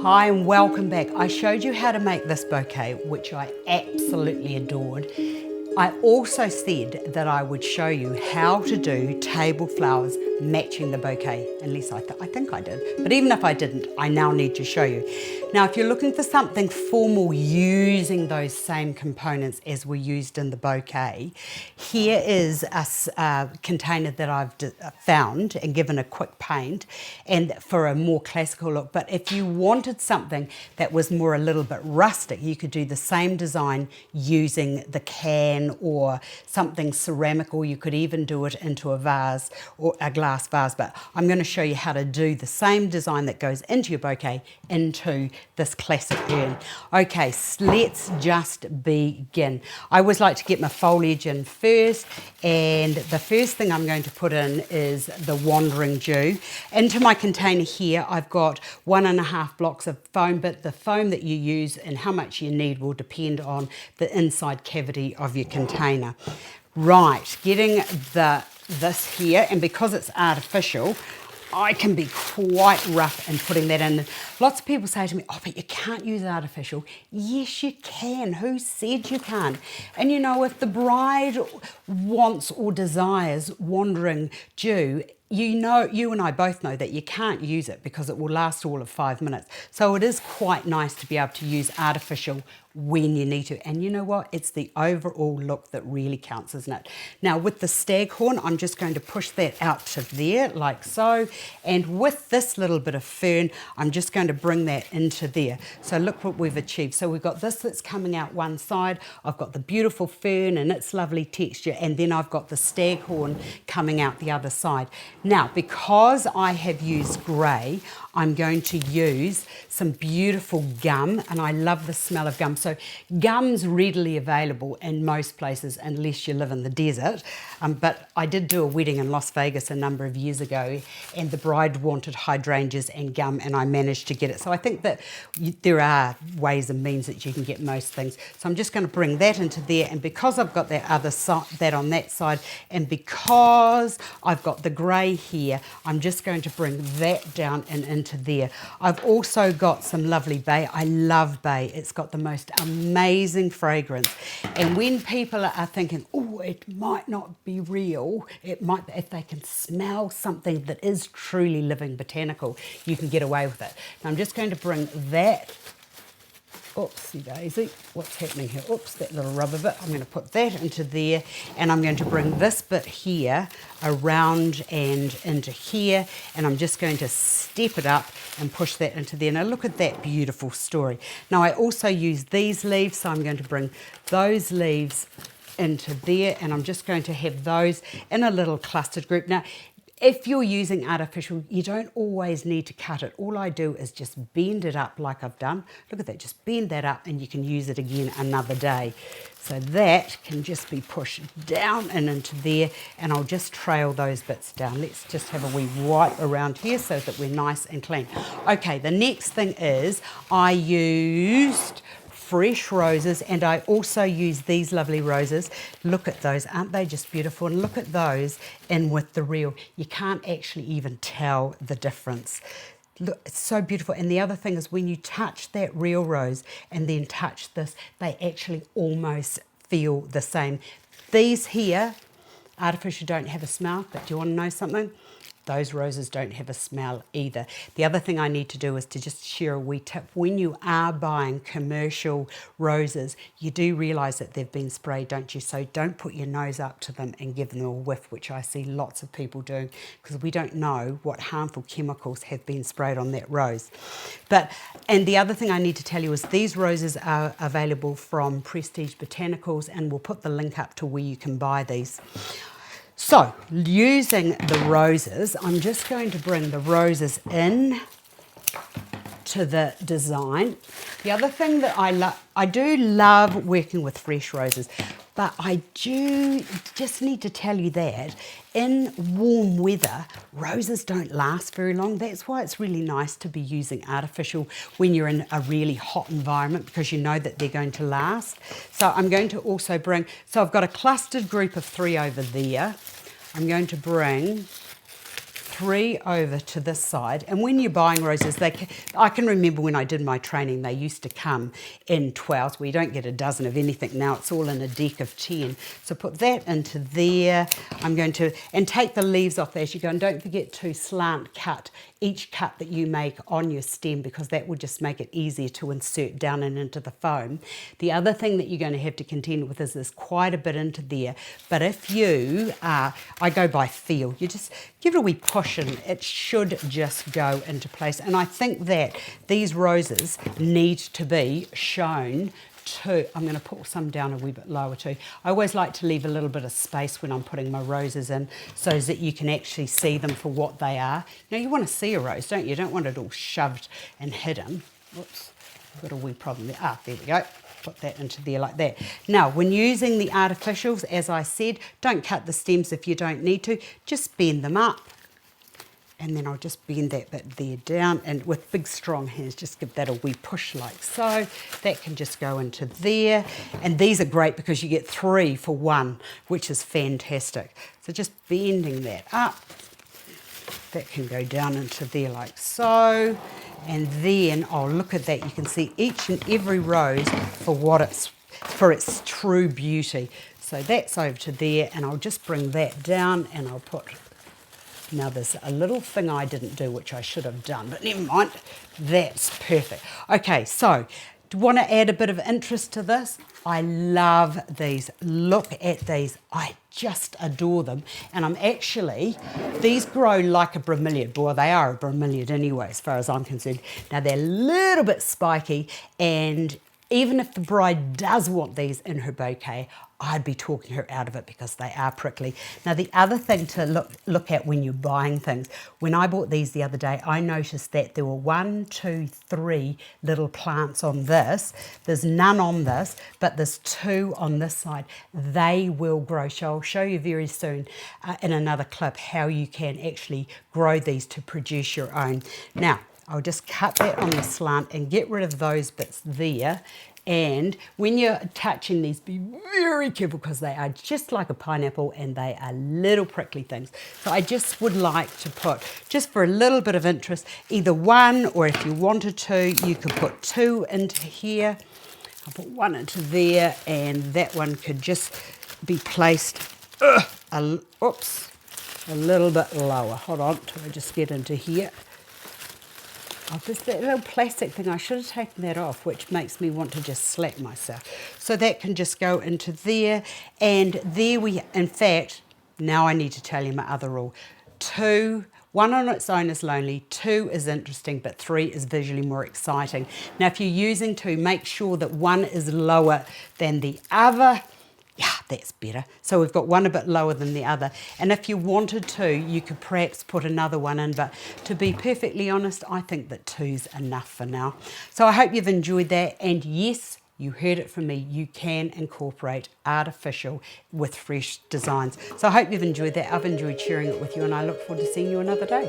Hi and welcome back. I showed you how to make this bouquet, which I absolutely adored. I also said that I would show you how to do table flowers matching the bouquet, unless I think I did. But even if I didn't, I now need to show you. Now, if you're looking for something formal using those same components as were used in the bouquet, here is a container that I've found and given a quick paint and for a more classical look. But if you wanted something that was more a little bit rustic, you could do the same design using the can or something ceramic, or you could even do it into a vase or a glass vase. But I'm going to show you how to do the same design that goes into your bouquet into this classic urn. Okay, so let's just begin. I always like to get my foliage in first, and the first thing I'm going to put in is the Wandering Dew. Into my container here I've got 1.5 blocks of foam, but the foam that you use and how much you need will depend on the inside cavity of your container. Right, getting this here, and because it's artificial, I can be quite rough in putting that in. Lots of people say to me, oh, but you can't use artificial. Yes, you can. Who said you can't? And you know, if the bride wants or desires Wandering Dew, you and I both know that you can't use it because it will last all of 5 minutes. So it is quite nice to be able to use artificial when you need to. And you know what? It's the overall look that really counts, isn't it? Now with the staghorn, I'm just going to push that out to there like so. And with this little bit of fern, I'm just going to bring that into there. So look what we've achieved. So we've got this that's coming out one side. I've got the beautiful fern and its lovely texture. And then I've got the staghorn coming out the other side. Now, because I have used grey, I'm going to use some beautiful gum, and I love the smell of gum. So gum's readily available in most places unless you live in the desert. But I did do a wedding in Las Vegas a number of years ago, and the bride wanted hydrangeas and gum, and I managed to get it. So I think that there are ways and means that you can get most things. So I'm just going to bring that into there, and because I've got that other side, that on that side, and because I've got the grey here, I'm just going to bring that down and into there. I've also got some lovely bay. I love bay. It's got the most amazing fragrance. And when people are thinking, oh, it might not be real, it might, if they can smell something that is truly living botanical, you can get away with it. Now I'm just going to bring that, oopsie daisy, what's happening here? Oops, that little rubber bit. I'm going to put that into there, and I'm going to bring this bit here around and into here, and I'm just going to step it up and push that into there. Now look at that beautiful story. Now I also use these leaves, so I'm going to bring those leaves into there, and I'm just going to have those in a little clustered group. Now, if you're using artificial, you don't always need to cut it. All I do is just bend it up like I've done. Look at that, just bend that up and you can use it again another day. So that can just be pushed down and into there, and I'll just trail those bits down. Let's just have a wee wipe around here so that we're nice and clean. Okay, the next thing is I used fresh roses, and I also use these lovely roses. Look at those, aren't they just beautiful? And look at those in with the real. You can't actually even tell the difference. Look, it's so beautiful. And the other thing is when you touch that real rose and then touch this, they actually almost feel the same. These here, artificial, don't have a smell, but do you want to know something? Those roses don't have a smell either. The other thing I need to do is to just share a wee tip. When you are buying commercial roses, you do realise that they've been sprayed, don't you? So don't put your nose up to them and give them a whiff, which I see lots of people doing, because we don't know what harmful chemicals have been sprayed on that rose. And the other thing I need to tell you is these roses are available from Prestige Botanicals, and we'll put the link up to where you can buy these. So, using the roses, I'm just going to bring the roses in to the design. The other thing that I do love working with fresh roses, but I do just need to tell you that in warm weather, roses don't last very long. That's why it's really nice to be using artificial when you're in a really hot environment, because you know that they're going to last. So I'm going to also bring, so I've got a clustered group of 3 over there. I'm going to bring 3 over to this side. And when you're buying roses, I can remember when I did my training, they used to come in 12s where you don't get a dozen of anything. Now it's all in a deck of 10. So put that into there. I'm going to, and take the leaves off as you go, and don't forget to slant cut each cut that you make on your stem, because that will just make it easier to insert down and into the foam. The other thing that you're going to have to contend with is there's quite a bit into there, but if you I go by feel, you just give it a wee push and it should just go into place. And I think that these roses need to be shown too. I'm going to put some down a wee bit lower too. I always like to leave a little bit of space when I'm putting my roses in so that you can actually see them for what they are. You know, you want to see a rose, don't you? You don't want it all shoved and hidden. Whoops, I've got a wee problem there. There we go. Put that into there like that. Now, when using the artificials, as I said, don't cut the stems if you don't need to. Just bend them up. And then I'll just bend that bit there down, and with big strong hands just give that a wee push like so. That can just go into there, and these are great because you get 3 for 1, which is fantastic. So just bending that up, that can go down into there like so. And then, oh, look at that, you can see each and every rose for its true beauty. So that's over to there, and I'll just bring that down, and I'll put. Now there's a little thing I didn't do which I should have done, but never mind, that's perfect. Okay, so do you want to add a bit of interest to this? I love these. Look at these. I just adore them. And these grow like a bromeliad. Boy, they are a bromeliad anyway, as far as I'm concerned. Now they're a little bit spiky, and even if the bride does want these in her bouquet, I'd be talking her out of it because they are prickly. Now, the other thing to look at when you're buying things, when I bought these the other day, I noticed that there were 1, 2, 3 little plants on this. There's none on this, but there's 2 on this side. They will grow. So I'll show you very soon in another clip how you can actually grow these to produce your own. Now, I'll just cut that on the slant and get rid of those bits there. And when you're touching these, be very careful because they are just like a pineapple and they are little prickly things. So I just would like to put, just for a little bit of interest, either 1, or if you wanted to, you could put 2 into here. I'll put 1 into there, and that one could just be placed a little bit lower. Hold on till I just get into here. Oh, just that little plastic thing, I should have taken that off, which makes me want to just slap myself. So that can just go into there, and there in fact, now I need to tell you my other rule. 2, 1 on its own is lonely, 2 is interesting, but 3 is visually more exciting. Now, if you're using 2, make sure that 1 is lower than the other. Yeah, that's better. So we've got 1 a bit lower than the other. And if you wanted to, you could perhaps put another 1 in. But to be perfectly honest, I think that 2's enough for now. So I hope you've enjoyed that. And yes, you heard it from me, you can incorporate artificial with fresh designs. So I hope you've enjoyed that. I've enjoyed sharing it with you, and I look forward to seeing you another day.